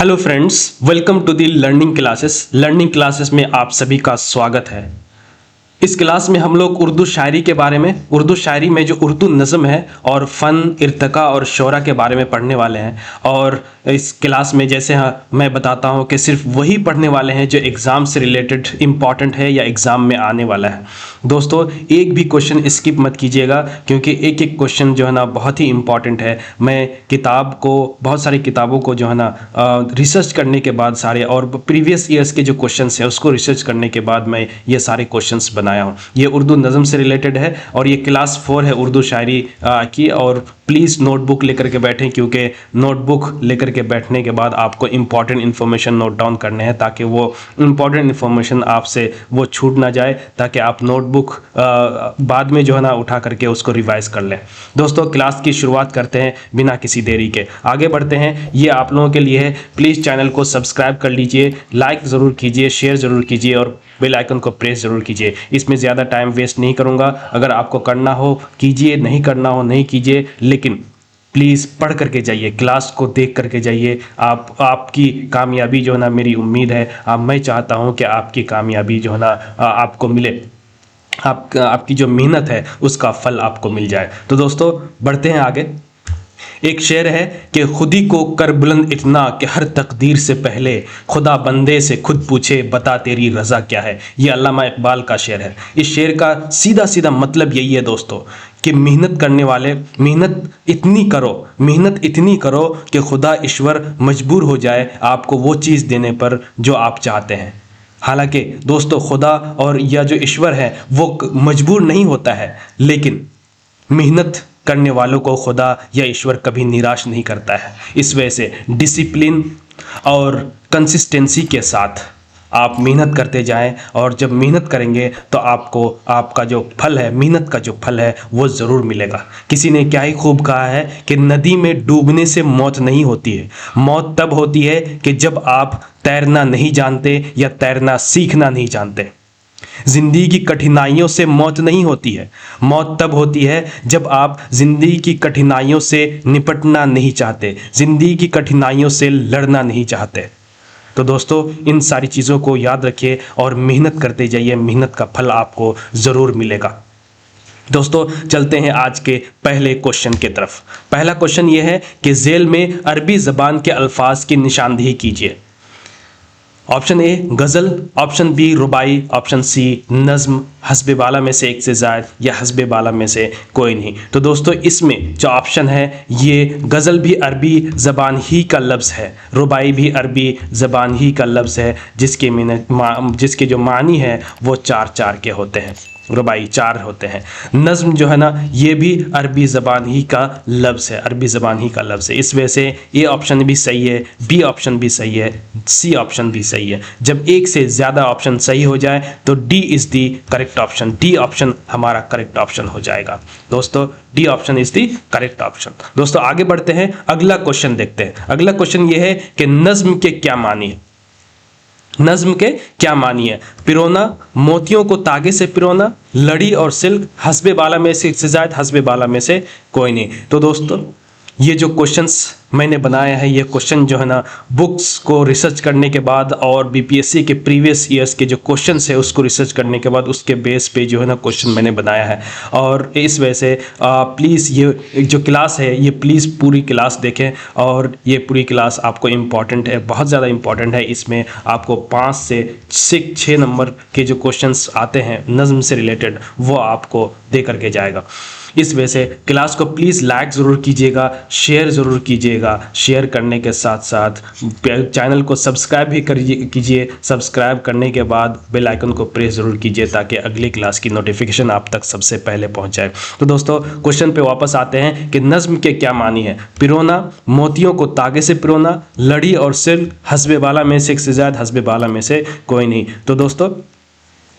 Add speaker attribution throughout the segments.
Speaker 1: Hello friends, welcome to the learning classes. Learning classes में आप सभी का स्वागत है। इस क्लास में हम लोग उर्दू शायरी के बारे में, उर्दू शायरी में जो उर्दू नज़म है और फ़न, इर्तिका और शोरा के बारे में पढ़ने वाले हैं। और इस क्लास में जैसे मैं बताता हूँ कि सिर्फ वही पढ़ने वाले हैं जो एग्ज़ाम से रिलेटेड इम्पॉर्टेंट है या एग्ज़ाम में आने वाला है। दोस्तों, एक भी क्वेश्चन स्किप मत कीजिएगा, क्योंकि एक एक क्वेश्चन जो है ना बहुत ही इम्पॉर्टेंट है। मैं किताब को, बहुत सारी किताबों को जो है ना रिसर्च करने के बाद सारे, और प्रीवियस ईयर्स के जो क्वेश्चंस हैं उसको रिसर्च करने के बाद मैं ये सारे क्वेश्चंस बनाया हूँ। ये उर्दू नज़म से रिलेटेड है और ये क्लास 4 है उर्दू शायरी की। और प्लीज़ नोटबुक लेकर के बैठें, क्योंकि नोटबुक लेकर के बैठने के बाद आपको इंपॉर्टेंट इन्फॉर्मेशन नोट डाउन करने हैं, ताकि वो इंपॉर्टेंट इन्फॉर्मेशन आपसे वो छूट ना जाए, ताकि आप नोटबुक बाद में जो है ना उठा करके उसको रिवाइज कर लें। दोस्तों, क्लास की शुरुआत करते हैं बिना किसी देरी के, आगे बढ़ते हैं। ये आप लोगों के लिए है। प्लीज़ चैनल को सब्सक्राइब कर लीजिए, लाइक ज़रूर कीजिए, शेयर ज़रूर कीजिए और बेल आइकन को प्रेस ज़रूर कीजिए। इसमें ज़्यादा टाइम वेस्ट नहीं करूँगा। अगर आपको करना हो कीजिए, नहीं करना हो नहीं कीजिए, लेकिन प्लीज़ पढ़ करके जाइए, क्लास को देख करके जाइए। आपकी कामयाबी जो है ना, मेरी उम्मीद है, मैं चाहता हूँ कि आपकी कामयाबी जो है ना आपको मिले, आपकी जो मेहनत है उसका फल आपको मिल जाए। तो दोस्तों, बढ़ते हैं आगे। एक शेर है कि खुदी को कर बुलंद इतना कि हर तकदीर से पहले खुदा बंदे से खुद पूछे बता तेरी रज़ा क्या है। ये अल्लामा इकबाल का शेर है। इस शेर का सीधा सीधा मतलब यही है दोस्तों, कि मेहनत करने वाले मेहनत इतनी करो कि खुदा ईश्वर मजबूर हो जाए आपको वो चीज़ देने पर जो आप चाहते हैं। हालांकि दोस्तों, खुदा और या जो ईश्वर है वो मजबूर नहीं होता है, लेकिन मेहनत करने वालों को खुदा या ईश्वर कभी निराश नहीं करता है। इस वजह से डिसिप्लिन और कंसिस्टेंसी के साथ आप मेहनत करते जाएं, और जब मेहनत करेंगे तो आपको आपका जो फल है, मेहनत का जो फल है वो ज़रूर मिलेगा। किसी ने क्या ही खूब कहा है कि नदी में डूबने से मौत नहीं होती है, मौत तब होती है कि जब आप तैरना नहीं जानते या तैरना सीखना नहीं जानते। जिंदगी की कठिनाइयों से मौत नहीं होती है, मौत तब होती है जब आप जिंदगी की कठिनाइयों से निपटना नहीं चाहते, जिंदगी की कठिनाइयों से लड़ना नहीं चाहते। तो दोस्तों, इन सारी चीज़ों को याद रखिए और मेहनत करते जाइए, मेहनत का फल आपको ज़रूर मिलेगा। दोस्तों, चलते हैं आज के पहले क्वेश्चन की तरफ। पहला क्वेश्चन यह है कि झेल में अरबी ज़बान के अल्फाज की निशानदेही कीजिए। ऑप्शन ए गज़ल, ऑप्शन बी रुबाई, ऑप्शन सी नज़्म, हस्बे बाला में से एक से ज़ायद या हस्बे बाला में से कोई नहीं। तो दोस्तों, इसमें जो ऑप्शन है, ये गज़ल भी अरबी ज़बान ही का लफ्ज़ है, रुबाई भी अरबी ज़बान ही का लफ्ज़ है, जिसके जो मानी है वो 4 के होते हैं, रुबाई 4 होते हैं। नज़्म जो है ना, ये भी अरबी ज़बान ही का लफ्ज़ है, अरबी ज़बान ही का लफ्ज़ है। इस वजह से ए ऑप्शन भी सही है, बी ऑप्शन भी सही है, सी ऑप्शन भी सही है। जब एक से ज़्यादा ऑप्शन सही हो जाए तो D is the correct option, D option हमारा करेक्ट ऑप्शन हो जाएगा। दोस्तों, D option is the correct option. दोस्तों, आगे बढ़ते हैं, अगला क्वेश्चन देखते हैं। अगला क्वेश्चन ये है कि नज़्म के क्या मानी है। नज़्म के क्या मानी है। पिरोना, मोतियों को तागे से पिरोना, लड़ी और सिल्क, हस्बे बाला में से एक से ज़ायद, हस्बे बाला में से कोई नहीं। तो दोस्तों, ये जो क्वेश्चंस मैंने बनाया है, ये क्वेश्चन जो है ना बुक्स को रिसर्च करने के बाद और बीपीएससी के प्रीवियस ईयर्स के जो क्वेश्चंस है उसको रिसर्च करने के बाद उसके बेस पे जो है ना क्वेश्चन मैंने बनाया है। और इस वजह से प्लीज़ ये जो क्लास है ये प्लीज़ पूरी क्लास देखें, और ये पूरी क्लास आपको इम्पॉर्टेंट है, बहुत ज़्यादा इम्पॉर्टेंट है। इसमें आपको 5 से 6 नंबर के जो क्वेश्चंस आते हैं नज़्म से रिलेटेड, वो आपको दे करके जाएगा। इस वजह से क्लास को प्लीज़ लाइक ज़रूर कीजिएगा, शेयर ज़रूर कीजिएगा, शेयर करने के साथ साथ चैनल को सब्सक्राइब भी कीजिए। सब्सक्राइब करने के बाद बेल आइकन को प्रेस ज़रूर कीजिए, ताकि अगली क्लास की नोटिफिकेशन आप तक सबसे पहले पहुंच जाए। तो दोस्तों, क्वेश्चन पे वापस आते हैं कि नज़्म के क्या मानी है। पिरोना, मोतियों को तागे से पिरोना, लड़ी और सिल्क, हस्बे बाला में से एक से ज़्यादा, हस्बे बाला में से कोई नहीं। तो दोस्तों,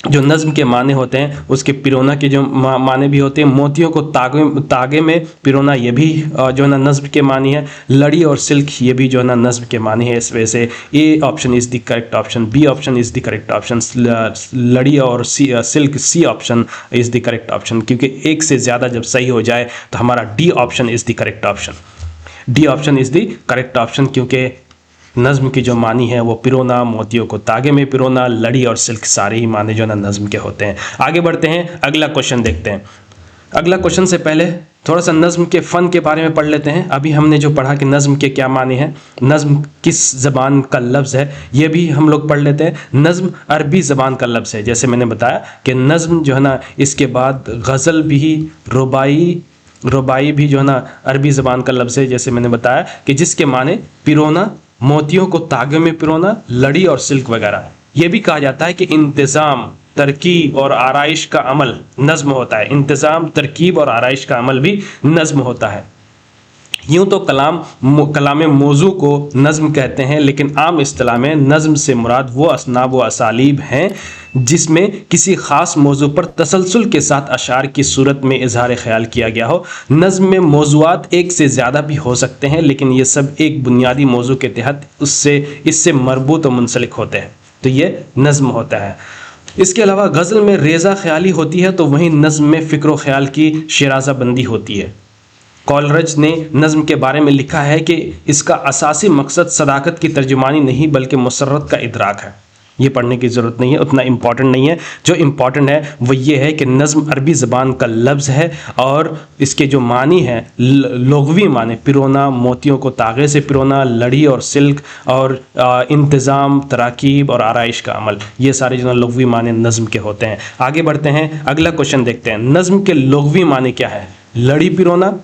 Speaker 1: जो नज़्म के माने होते हैं उसके पिरोना के जो माने भी होते हैं। मोतियों को तागे में पिरोना, ये भी जो है ना नज़्म के मानी है। लड़ी और सिल्क, ये भी जो है ना नज़्म के मानी है। इस वजह से A option is the correct option, B option is the correct option, लड़ी और silk C option is the correct option. क्योंकि एक से ज़्यादा जब सही हो जाए तो हमारा D option is the correct option, D option is the correct option. क्योंकि नज़्म की जो मानी है वो पिरोना, मोतियों को तागे में पिरोना, लड़ी और सिल्क, सारे ही माने जो है ना नज़्म के होते हैं। आगे बढ़ते हैं, अगला क्वेश्चन देखते हैं। अगला क्वेश्चन से पहले थोड़ा सा नज़्म के फ़न के बारे में पढ़ लेते हैं। अभी हमने जो पढ़ा कि नज़्म के क्या माने हैं, नज़्म किस ज़बान का लफ्ज़ है, ये भी हम लोग पढ़ लेते हैं। नज़्म अरबी ज़बान का लफ्ज़ है, जैसे मैंने बताया कि नज़्म जो है ना, इसके बाद गज़ल भी, रुबाई भी जो है ना अरबी ज़बान का लफ्ज़ है, जैसे मैंने बताया कि जिसके माने पिरोना, मोतियों को तागे में पिरोना, लड़ी और सिल्क वगैरह। ये भी कहा जाता है कि इंतज़ाम, तरकीब और आराइश का अमल नज़्म होता है। इंतज़ाम, तरकीब और आराइश का अमल भी नज़्म होता है। यूँ तो कलाम मौजू को नज़्म कहते हैं, लेकिन आम इस्तिलाह में नज़्म से मुराद वो असनाब व असालीब हैं जिसमें किसी ख़ास मौजू पर तसलसल के साथ अशार की सूरत में इजहार ख्याल किया गया हो। नज़्म में मौज़ूआत एक से ज़्यादा भी हो सकते हैं, लेकिन ये सब एक बुनियादी मौजू के तहत इससे मरबूत व मुंसलिक होते हैं, तो ये नज़्म होता है। इसके अलावा गज़ल में रेज़ा ख्याली होती है, तो वहीं नज़्म में फ़िक्र ख्याल की शराज़ा बंदी होती है। कॉलरज ने नज़्म के बारे में लिखा है कि इसका असासी मकसद सदाकत की तर्जुमानी नहीं बल्कि मुसर्रत का इदराक है। ये पढ़ने की ज़रूरत नहीं है, उतना इम्पॉर्टेंट नहीं है। जो इम्पॉर्टेंट है वो ये है कि नज़्म अरबी ज़बान का लफ्ज़ है और इसके जो मानी है, लुग़वी माने पिरोना, मोतियों को तागे से पिरोना, लड़ी और सिल्क और इंतज़ाम, तराकीब और आराइश का अमल, ये सारे जो लुग़वी माने नज़्म के होते हैं। आगे बढ़ते हैं, अगला क्वेश्चन देखते हैं। नज़्म के लुग़वी माने क्या है? लड़ी पिरोना,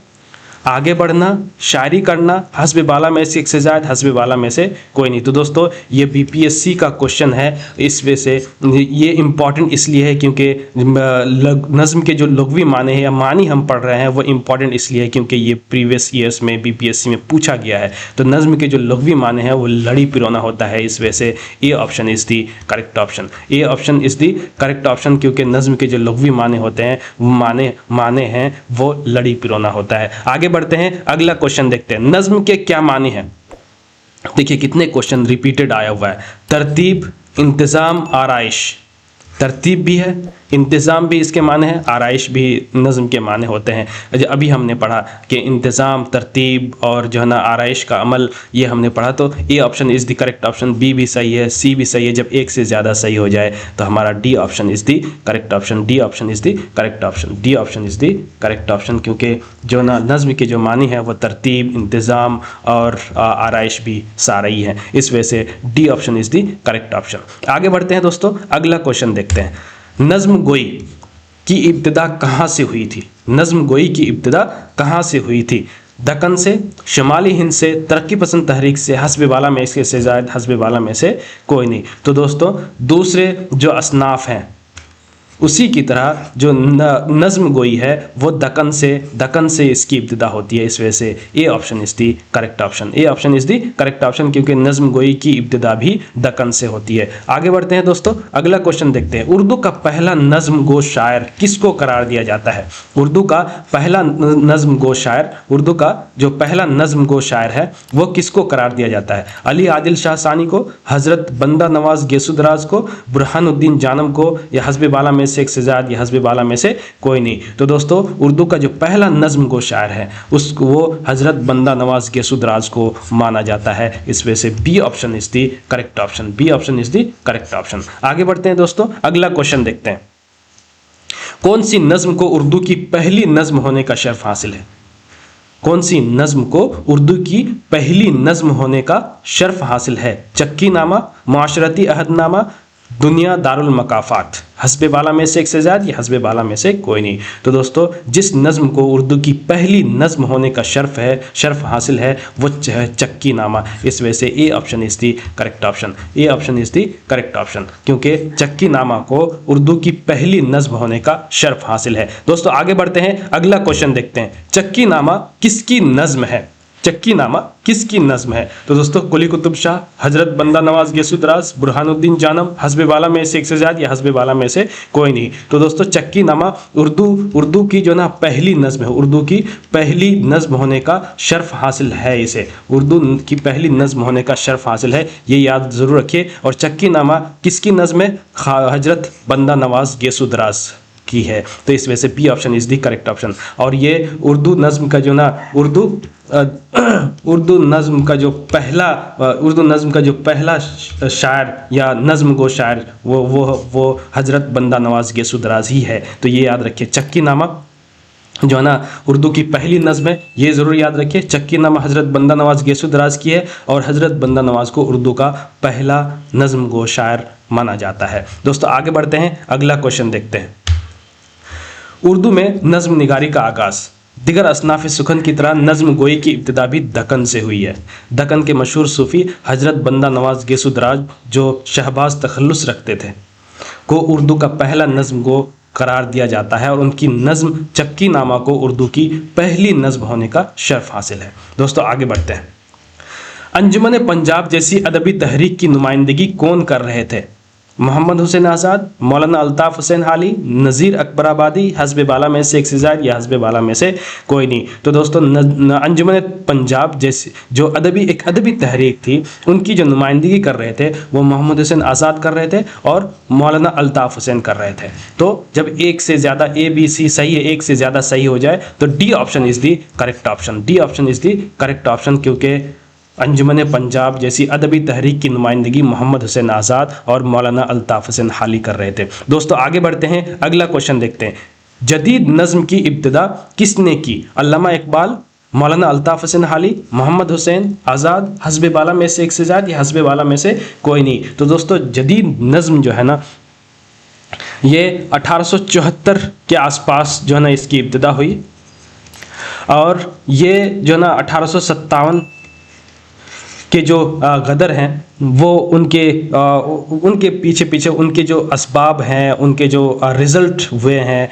Speaker 1: आगे बढ़ना, शायरी करना, हस्ब बाला में से एक से ज़्यादा, हस्ब बाला में से कोई नहीं। तो दोस्तों ये बीपीएससी का क्वेश्चन है, इस वजह से ये इम्पॉर्टेंट इसलिए है क्योंकि नज़्म के जो लुग़वी माने हैं या मानी हम पढ़ रहे हैं वो इम्पॉर्टेंट इसलिए है क्योंकि ये प्रीवियस ईयर्स में बीपीएससी में पूछा गया है। तो नज़्म के जो लुग़वी माने हैं वो लड़ी पिरोना होता है। इस वजह से A option is the correct option. A option is the correct option, क्योंकि नज़्म के जो लुग़वी माने होते हैं, माने हैं वो लड़ी पिरोना होता है। आगे बढ़ते हैं, अगला क्वेश्चन देखते हैं। नज़्म के क्या माने हैं? देखिए कितने क्वेश्चन रिपीटेड आया हुआ है। तरतीब, इंतज़ाम, आराइश। तरतीब भी है, इंतज़ाम भी इसके माने हैं, आराइश भी नज़्म के माने होते हैं। अभी हमने पढ़ा कि इंतज़ाम, तरतीब और जो है ना आराइश का अमल, ये हमने पढ़ा। तो A option is the correct option. B भी सही है, सी भी सही है। जब एक से ज़्यादा सही हो जाए तो हमारा D option is the correct option. D option is the correct option. D option is the correct option, क्योंकि जो ना नज़्म के जो मानी है वो तरतीब, इंतज़ाम और आराइश भी सारा ही है। इस वजह से D option is the correct option. आगे बढ़ते हैं दोस्तों, अगला क्वेश्चन देखते हैं। नज़्म गोई की इब्तिदा कहाँ से हुई थी? नज़्म गोई की इब्तिदा कहाँ से हुई थी? दक्कन से, शुमाली हिंद से, तरक्की पसंद तहरीक से, हस्ब बाला में से ज़ायद, हस्ब बाला में से कोई नहीं। तो दोस्तों दूसरे जो असनाफ हैं उसी की तरह जो नज़्म गोई है वो दक्कन से इसकी इब्तिदा होती है। इस वजह से A option is the correct option. A option is the correct option, क्योंकि नज़्म गोई की इब्तिदा भी दक्कन से होती है। आगे बढ़ते हैं दोस्तों, अगला क्वेश्चन देखते हैं। उर्दू का पहला नज़्म गो शायर किसको करार दिया जाता है? उर्दू का पहला नज़्म गो शायर, उर्दू का जो पहला नज़्म गो शायर है वो किसको करार दिया जाता है? अली आदिल शाह सानी को, हज़रत बंदा नवाज गेसुदराज को, बुरहानुद्दीन जानम को, या हस्ब बाला में से एक से ज़्यादा, या हस्ब बाला में से कोई नहीं। तो दोस्तों उर्दू का जो पहला नज़्म गो शायर है उसको वो हज़रत बंदा नवाज गेसुदराज को माना जाता है। इस वजह से B option is the correct option. B option is the correct option. आगे बढ़ते हैं दोस्तों, अगला क्वेश्चन देखते हैं। कौन सी नज़्म को उर्दू की पहली नज़्म होने का शर्फ हासिल है? कौन सी नज़्म को उर्दू की पहली नज़्म होने का शर्फ हासिल है? चक्की नामा, मुआशरती अहदनामा, दुनिया दारुल मकाफात, हस्ब बाला में से एक से ज़्यादा, या हस्ब बाला में से कोई नहीं। तो दोस्तों जिस नज़्म को उर्दू की पहली नज़्म होने का शर्फ हासिल है वो है चक्की नामा। इस वजह से A option is the correct option. A option is the correct option, क्योंकि चक्की नामा को उर्दू की पहली नज़्म होने का शर्फ हासिल है। दोस्तों आगे बढ़ते हैं, अगला क्वेश्चन देखते हैं। चक्की नामा किसकी नज़्म है? चक्की नामा किसकी नज़्म है? तो दोस्तों कुली कुतुब शाह, हज़रत बंदा नवाज गेसुदराज, बुरहानुद्दीन जानम, हस्ब बाला में से एक से ज़्यादा, या हस्ब बाला में से कोई नहीं। तो दोस्तों चक्की नामा उर्दू की जो ना पहली नज़्म है, उर्दू की पहली नज़्म होने का शर्फ हासिल है। इसे उर्दू की पहली नज़्म होने का शर्फ हासिल है, ये याद ज़रूर रखिए। और चक्की नामा किसकी नज़्म है? हज़रत बंदा नवाज गेसुदराज की है। तो इस वजह से B option is the correct option. और ये उर्दू नज्म का जो ना उर्दू नज्म का जो पहला शायर या नज्म गो शायर वो हज़रत बंदा नवाज गेसुदराज ही है। तो ये याद रखिए, चक्की नामा जो है ना उर्दू की पहली नज्म है, ये ज़रूर याद रखिए। चक्की नामा हज़रत बंदा नवाज गेसुदराज की है और हज़रत बंदा नवाज को उर्दू का पहला नज्म गो शायर माना जाता है। दोस्तों आगे बढ़ते हैं, अगला क्वेश्चन देखते हैं। उर्दू में नज्म निगारी का आगाज़ दिगर असनाफ़ सुखन की तरह नज्म गोई की इब्तिदा भी दक्कन से हुई है। दक्कन के मशहूर सूफ़ी हज़रत बंदा नवाज गेसुदराज जो शहबाज तखल्लुस रखते थे को उर्दू का पहला नज्म गो करार दिया जाता है और उनकी नज्म चक्की नामा को उर्दू की पहली नज्म होने का शर्फ हासिल है। दोस्तों आगे बढ़ते हैं। अंजुमन पंजाब जैसी अदबी तहरीक की नुमाइंदगी कौन कर रहे थे? मोहम्मद हुसैन आज़ाद, मौलाना अल्ताफ़ हुसैन हाली, नज़ीर अकबराबादी, हस्ब बाला में से एक से ज़ायद या हस्ब बाला में से कोई नहीं। तो दोस्तों अंजुमन पंजाब जैसी जो एक अदबी तहरीक थी, उनकी जो नुमाइंदगी कर रहे थे वो मोहम्मद हुसैन आज़ाद कर रहे थे और मौलाना अल्ताफ़ हुसैन कर रहे थे। तो जब एक से ज़्यादा ए बी सी सही है, एक से ज़्यादा सही हो जाए तो D option is the correct option. D option is the correct option, क्योंकि अंजुमन पंजाब जैसी अदबी तहरीक की नुमाइंदगी मोहम्मद हुसैन आज़ाद और मौलाना अल्ताफ़ हुसैन हाली कर रहे थे। दोस्तों आगे बढ़ते हैं, अगला क्वेश्चन देखते हैं। जदीद नज़्म की इब्तिदा किसने की? अल्लामा इकबाल, मौलाना अल्ताफ़ हुसैन हाली, मोहम्मद हुसैन आज़ाद, हस्ब बाला में से एक से ज़्यादा या हस्ब बाला में से कोई नहीं। तो दोस्तों जदीद नज़्म जो है ना ये 1874 के आसपास जो है ना इसकी इब्तिदा हुई और ये जो है ना 1857 के जो गदर हैं वो उनके पीछे उनके जो असबाब हैं, उनके जो रिज़ल्ट हुए हैं,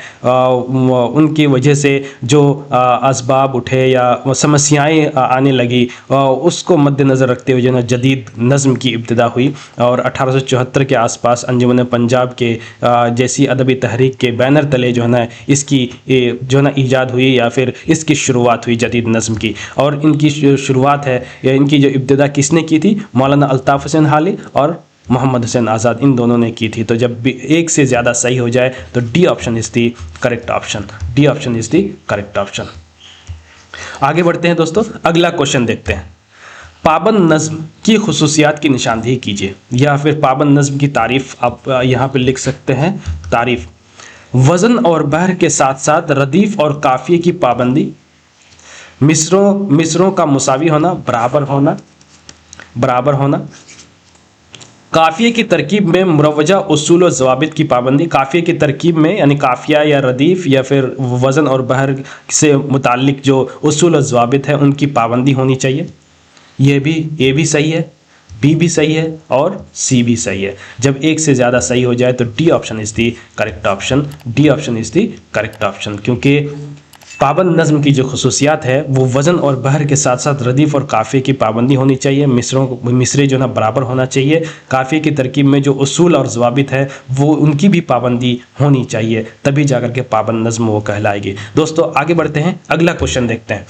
Speaker 1: उनकी वजह से जो असबाब उठे या समस्याएं आने लगी, उसको मद्देनज़र रखते हुए जो है जदीद नज़्म की इब्तिदा हुई और 1874 के आसपास अंजुमन पंजाब के जैसी अदबी तहरीक के बैनर तले जो है ना इसकी जो है ना ईजाद हुई या फिर इसकी शुरुआत हुई जदीद नज़्म की। और इनकी शुरुआत है या इनकी जो इब्तिदा किसने की थी? मौलाना अल्ताफ़ हुसैन हाली और मोहम्मद हुसैन आज़ाद, इन दोनों ने की थी। तो जब भी एक से ज़्यादा सही हो जाए तो D option is the correct option. D option is the correct option. आगे बढ़ते हैं दोस्तों, अगला क्वेश्चन देखते हैं। पाबंद नज़्म की खुसूसियात की निशानदेही कीजिए, या फिर पाबंद नज़्म की तारीफ़ आप यहाँ पर लिख सकते हैं। तारीफ़: वज़न और बहर के साथ साथ रदीफ़ और काफ़िये की पाबंदी, मिसरों का मुसावी होना, बराबर होना, काफ़िये की तरकीब में मुरवजा उसूल और ज़वाबित की पाबंदी। काफ़िये की तरकीब में यानी काफ़िया या रदीफ़ या फिर वज़न और बहर से मुताल्लिक जो उसूल और ज़वाबित है उनकी पाबंदी होनी चाहिए। ये भी ए भी सही है, बी भी सही है और सी भी सही है। जब एक से ज़्यादा सही हो जाए तो D option is the correct option. D option is the correct option, क्योंकि पाबंद नज़्म की जो खसूसियात है वो वज़न और बहर के साथ साथ रदीफ़ और काफ़िये की पाबंदी होनी चाहिए। मिसरे जो ना बराबर होना चाहिए। काफ़िये की तरकीब में जो उसूल और ज़वाबित है वो उनकी भी पाबंदी होनी चाहिए, तभी जाकर के पाबंद नज़्म वो कहलाएगी। दोस्तों आगे बढ़ते हैं, अगला क्वेश्चन देखते हैं।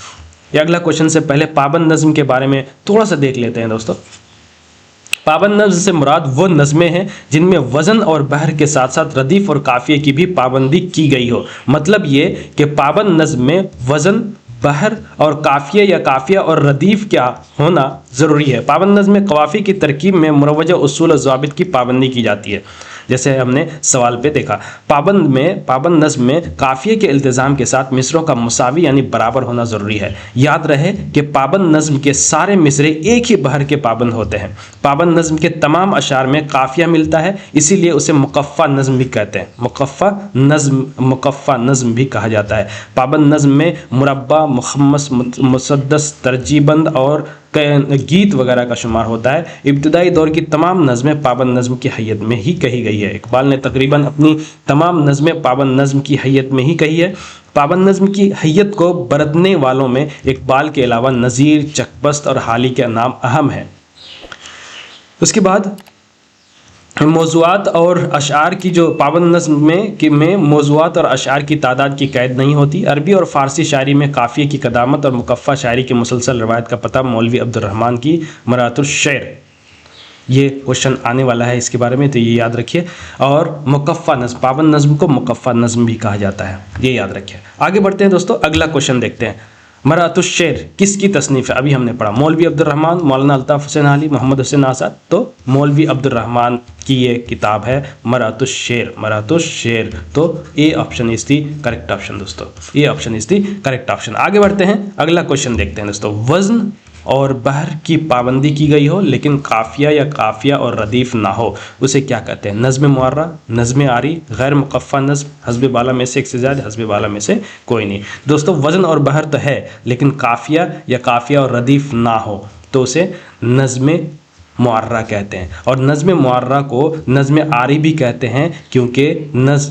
Speaker 1: ये अगला क्वेश्चन से पहले पाबंद नज़्म के बारे में थोड़ा सा देख लेते हैं। दोस्तों पाबंद नज़्म से मुराद वो नज़में हैं जिनमें वज़न और बहर के साथ साथ रदीफ़ और काफ़िये की भी पाबंदी की गई हो। मतलब ये कि पाबंद नज़्म में वज़न, बहर और काफ़िया या काफ़िया और रदीफ़ क्या होना ज़रूरी है। पाबंद नज़्म में कवाफ़ी की तरकीब में मुरवजा उसूल और ज़वाबित की पाबंदी की जाती है। जैसे हमने सवाल पे देखा, पाबंद नज़्म में काफ़िये के इल्तिज़ाम के साथ मिसरों का मुसावी यानी बराबर होना ज़रूरी है। याद रहे कि पाबंद नज़्म के सारे मिसरे एक ही बहर के पाबंद होते हैं। पाबंद नज़्म के तमाम अशार में काफ़िया मिलता है, इसीलिए उसे मुकफ़्फ़ा नज़्म भी कहते हैं। मुकफ़्फ़ा नज़्म भी कहा जाता है। पाबंद नज़्म में मुरब्बा, मुखम्मस, मुसद्दस, तरजीबंद और गीत वगैरह का शुमार होता है। इब्तिदाई दौर की तमाम नज़में पाबंद नज़्म की हैयत में ही कही गई है। इकबाल ने तकरीबन अपनी तमाम नज़में पाबंद नज़्म की हैयत में ही कही है। पाबंद नज़्म की हैयत को बरतने वालों में इकबाल के अलावा नज़ीर, चकबस्त और हाली के नाम अहम है। उसके बाद मौज़ूआत और अशार की जो पाबंद नज़्म में मौज़ूआत और अशार की तादाद की कैद नहीं होती। अरबी और फ़ारसी शायरी में काफ़िये की क़दामत और मुकफ़्फ़ा शायरी की मुसलसल रवायत का पता मौलवी अब्दुर्रहमान की मरातुश शेर ये क्वेश्चन आने वाला है इसके बारे में, तो ये याद रखिए। और मुकफ़ा नज़्म, पाबंद नज़्म को मुकफ़ा नज़्म भी कहा जाता है, ये याद रखिए। आगे बढ़ते हैं दोस्तों, अगला क्वेश्चन देखते हैं। मरातुश शेर किसकी तसनीफ़ है? अभी हमने पढ़ा मौलवी अब्दुर्रहमान, मौलाना अल्ताफ़ हुसैन अली, मोहम्मद हुसैन आज़ाद। तो मौलवी अब्दुर्रहमान की ये किताब है मरातुश शेर, मरातुश शेर। तो A option is the correct option दोस्तों, A option is the correct option. आगे बढ़ते हैं, अगला क्वेश्चन देखते हैं दोस्तों। वज़न और बहर की पाबंदी की गई हो लेकिन काफिया या काफिया और रदीफ ना हो, उसे क्या कहते हैं? नज़्म मुअर्रा, नज़्म आरी, गैर मुकफ़ा नज़्म, हस्ब बाला में से एक से ज़्यादा, हस्ब बाला में से कोई नहीं। दोस्तों वज़न और बहर तो है लेकिन काफिया या काफिया और रदीफ ना हो तो उसे नज़्म मुअर्रा कहते हैं। और नज़्म मुअर्रा को नज़्म आरी भी कहते हैं क्योंकि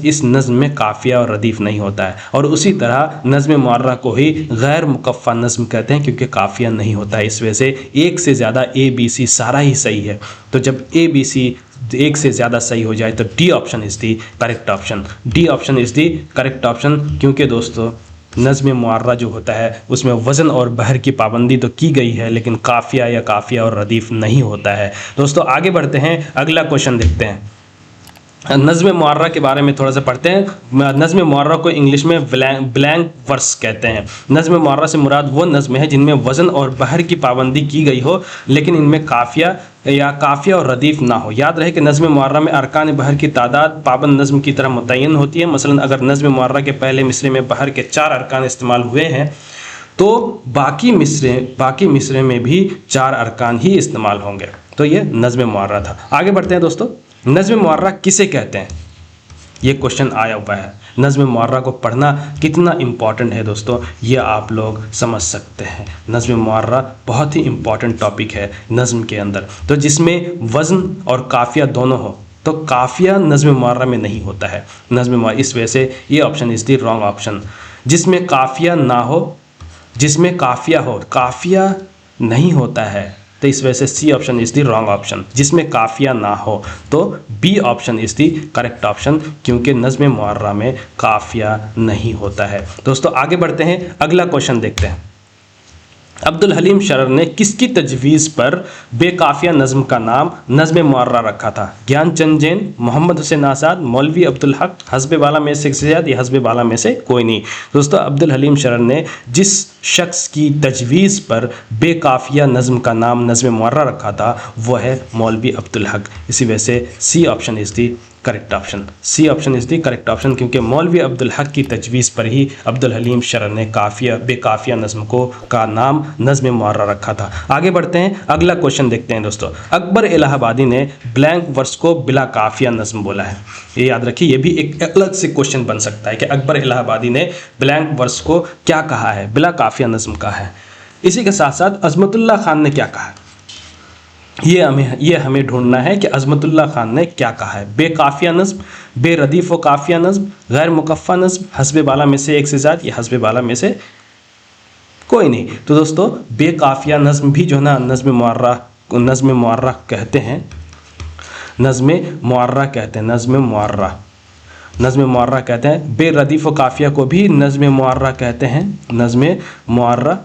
Speaker 1: इस नज़्म में काफिया और रदीफ नहीं होता है। और उसी तरह नज़्म मुअर्रा को ही गैर मुकफ़ा नज़्म कहते हैं क्योंकि काफिया नहीं होता है। इस वजह से एक से ज़्यादा ए बी सी सारा ही सही है। तो जब ए बी सी एक से ज़्यादा सही हो जाए तो D option is the correct option, D option is the correct option. क्योंकि दोस्तों नज़्म मुअर्रा जो होता है उसमें वज़न और बहर की पाबंदी तो की गई है लेकिन काफिया या काफिया और रदीफ नहीं होता है। दोस्तों आगे बढ़ते हैं, अगला क्वेश्चन देखते हैं। नज़्म मुअर्रा के बारे में थोड़ा सा पढ़ते हैं। नज़्म मुअर्रा को इंग्लिश में ब्लैंक वर्स कहते हैं। नज़्म मुअर्रा से मुराद वो नज़्म है जिनमें वज़न और बहर की पाबंदी की गई हो लेकिन इनमें काफिया या काफिया और रदीफ ना हो। याद रहे कि नज़्म मुअर्रा में अरकान बहर की तादाद पाबंद नज़्म की तरह मुतय्यन होती है। मसलन अगर नज़्म मुअर्रा के पहले मिसरे में बहर के 4 अरकान इस्तेमाल हुए हैं तो बाकी मिसरे में भी 4 अरकान ही इस्तेमाल होंगे। तो ये नज़्म मुअर्रा था। आगे बढ़ते हैं दोस्तों, नज़्म मुअर्रा किसे कहते हैं? ये क्वेश्चन आया हुआ है। नज़्म मुअर्रा को पढ़ना कितना इम्पॉर्टेंट है दोस्तों, ये आप लोग समझ सकते हैं। नज़्म मुअर्रा बहुत ही इम्पॉर्टेंट टॉपिक है नज़्म के अंदर, तो जिसमें वज़न और काफिया दोनों हो। तो काफिया नज़्म मुअर्रा में नहीं होता है नज़्म मुअर्रा, इस वजह से ये option is the wrong option. जिसमें काफिया ना हो, जिसमें काफिया हो, काफिया नहीं होता है, तो इस वजह से C option is the wrong option. जिसमें काफिया ना हो तो B option is the correct option क्योंकि नज़्म मुअर्रा में काफिया नहीं होता है। दोस्तों आगे बढ़ते हैं, अगला क्वेश्चन देखते हैं। अब्दुल हलीम शरर ने किसकी तजवीज़ पर बेकाफिया नज़्म का नाम नज़्म मुअर्रा रखा था? ज्ञानचंद जैन, मोहम्मद हुसैन आज़ाद, मौलवी अब्दुल हक, हस्ब बाला में से ज़्यादा या हस्ब बाला में से कोई नहीं। दोस्तों अब्दुल हलीम शरर ने जिस शख्स की तजवीज़ पर बेकाफिया नज़्म का नाम नज़्म मुअर्रा रखा था वो है मौलवी अब्दुल हक। इसी वजह से C option is the correct option, C option is the correct option क्योंकि मौलवी अब्दुल हक की तजवीज़ पर ही अब्दुल हलीम शरर ने बेकाफिया नज़्म को का नाम नज़्म मुअर्रा रखा था। आगे बढ़ते हैं, अगला क्वेश्चन देखते हैं दोस्तों। अकबर इलाहाबादी ने ब्लैंक वर्स को बिला काफिया नज़्म बोला है। ये याद रखिए, ये भी एक अलग से क्वेश्चन बन सकता है कि अकबर इलाहाबादी ने ब्लैंक वर्स को क्या कहा है, बिला काफिया नज़्म कहा है। इसी के साथ साथ अज़मतुल्लाह खान ने क्या कहा है, ये हमें ढूंढना है कि अज़मतुल्लाह खान ने क्या कहा है। बेकाफिया नज़्म, बेरदीफ़ व काफिया नज़्म, गैर मुकफ़ा नज़्म, हस्ब बाला में से एक से ज़्यादा या हस्ब बाला में से कोई नहीं। तो दोस्तों बेकाफिया नज़्म भी जो है ना नज़्म मुअर्रा कहते हैं, नज़्म मुअर्रा कहते हैं, नज़्म मुअर्रा कहते हैं। बेरदीफ़ व काफिया को भी नज़्म मुअर्रा कहते हैं, नज़्म मुअर्रा।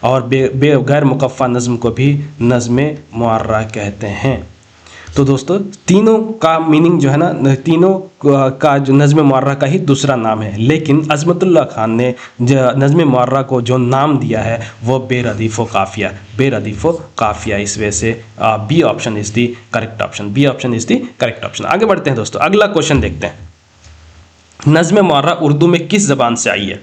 Speaker 1: और गैर मुकफ़ा नज़्म को भी नज़्म मुअर्रा कहते हैं। तो दोस्तों तीनों का मीनिंग जो है ना, तीनों का जो नज़्म मुअर्रा का ही दूसरा नाम है, लेकिन अज़मतुल्लाह खान ने नज़्म मुअर्रा को जो नाम दिया है वो बेरदीफ़ व काफिया, बेरदीफ़ व काफिया। इस वजह से B option is the correct option, B option is the correct option. आगे बढ़ते हैं दोस्तों, अगला क्वेश्चन देखते हैं। नज़्म मुअर्रा उर्दू में किस ज़बान से आई है?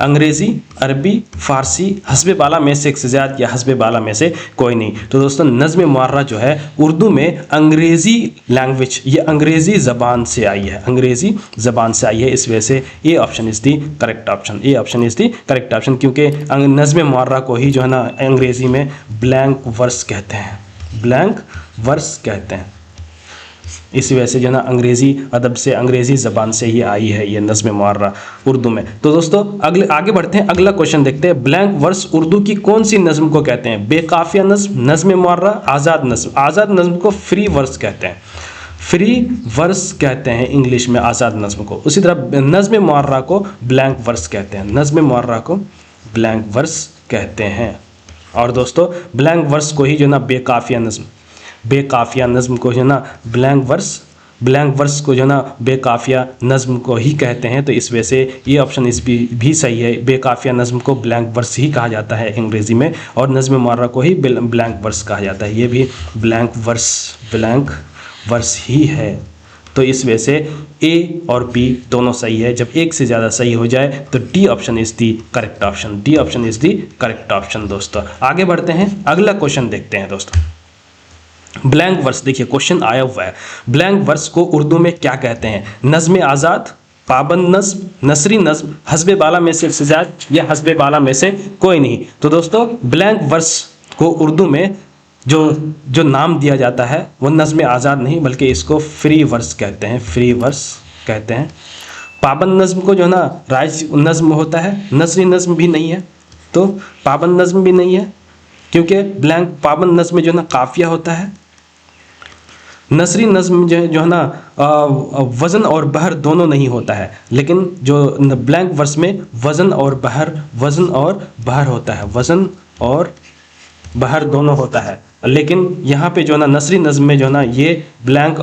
Speaker 1: अंग्रेज़ी, अरबी, फ़ारसी, हस्ब बाला में से एक से ज़्यादा या हस्ब बाला में से कोई नहीं। तो दोस्तों नज़्म मुअर्रा जो है उर्दू में अंग्रेज़ी लैंग्वेज, ये अंग्रेज़ी ज़बान से आई है, अंग्रेज़ी ज़बान से आई है। इस वजह से A option is the correct option, A option is the correct option क्योंकि नज़्म मुअर्रा को ही जो है ना अंग्रेज़ी में ब्लैंक वर्स कहते हैं, ब्लैंक वर्स कहते हैं। इसी वजह से जो है ना अंग्रेज़ी अदब से, अंग्रेज़ी ज़बान से ही आई है ये नज़्म मुअर्रा उर्दू में। तो दोस्तों आगे बढ़ते हैं, अगला क्वेश्चन देखते हैं। ब्लैंक वर्स उर्दू की कौन सी नज़्म को कहते हैं? बेकाफिया नज़्म, नज़्म मुअर्रा, आज़ाद नज़्म। आज़ाद नज़्म को फ्री वर्स कहते हैं, फ्री वर्स कहते हैं इंग्लिश में आज़ाद नज़्म को। उसी तरह नज़्म मुअर्रा को ब्लैंक वर्स कहते हैं, नज़्म मुअर्रा को ब्लैंक वर्स कहते हैं। और दोस्तों ब्लैंक वर्स को ही जो ना बेकाफिया नज़्म, बेकाफिया नज़्म को जो है ना ब्लैंक वर्स को जो है ना बेकाफिया नज़्म को ही कहते हैं। तो इस वजह से ये ऑप्शन इस भी सही है। बेकाफिया नज़्म को ब्लैंक वर्स ही कहा जाता है अंग्रेज़ी में, और नज़्म मुअर्रा को ही ब्लैंक वर्स कहा जाता है। ये भी ब्लैंक वर्स ही है। तो इस वजह से ए और बी दोनों सही है। जब एक से ज़्यादा सही हो जाए तो D option is the correct option. D option is the correct option. दोस्तों आगे बढ़ते हैं, अगला क्वेश्चन देखते हैं दोस्तों। ब्लैंक वर्स, देखिए क्वेश्चन आया हुआ है, ब्लैंक वर्स को उर्दू में क्या कहते हैं? नज़्म आज़ाद, पाबंद नज़्म, नसरी नज़्म, हस्बे बाला में से इज़्ज़ाद या हस्बे बाला में से कोई नहीं। तो दोस्तों ब्लैंक वर्स को उर्दू में जो नाम दिया जाता है वो नज़्म आज़ाद नहीं, बल्कि इसको फ्री वर्स कहते हैं। फ्री वर्स कहते हैं। पाबंद नज़्म को जो है ना राइज नज़्म होता है। नसरी नज़्म भी नहीं है, तो पाबंद नज़्म भी नहीं है, क्योंकि पाबंद नज़्म में जो है ना काफिया होता है। नसरी नज़्म जो है ना वज़न और बहर दोनों नहीं होता है, लेकिन जो ब्लैंक वर्स में वज़न और बहर होता है। वज़न और बहर दोनों होता है, लेकिन यहाँ पे जो है ना नसरी नज़्म में जो है ना ये ब्लैंक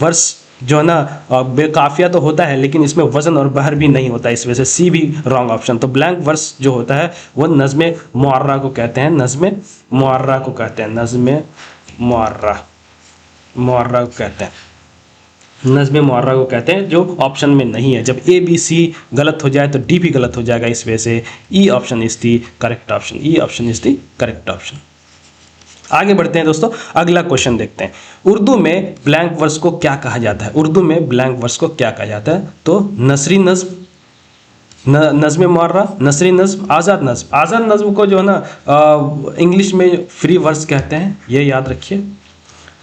Speaker 1: वर्स जो है ना बेकाफिया तो होता है, लेकिन इसमें वज़न और बहर भी नहीं होता। इस वजह से सी भी रॉन्ग ऑप्शन। तो ब्लैंक वर्स जो होता है वो नज़्म मुअर्रा को कहते हैं। नज़्म मुअर्रा को कहते हैं। नज़्म मुअर्रा को कहते हैं। नज़्म मुअर्रा को कहते हैं, जो ऑप्शन में नहीं है। जब ए बी सी गलत हो जाए तो डी भी गलत हो जाएगा। इस वजह से E option is the correct option. E option is the correct option. आगे बढ़ते हैं दोस्तों, अगला क्वेश्चन देखते हैं। उर्दू में ब्लैंक वर्स को क्या कहा जाता है? उर्दू में ब्लैंक वर्स को क्या कहा जाता है? तो नसरी नज़्म, नज़्म मुअर्रा, नसरी नज़्म, आज़ाद नज़्म। आज़ाद नज़्म को जो है ना इंग्लिश में फ्री वर्स कहते हैं, ये याद रखिए,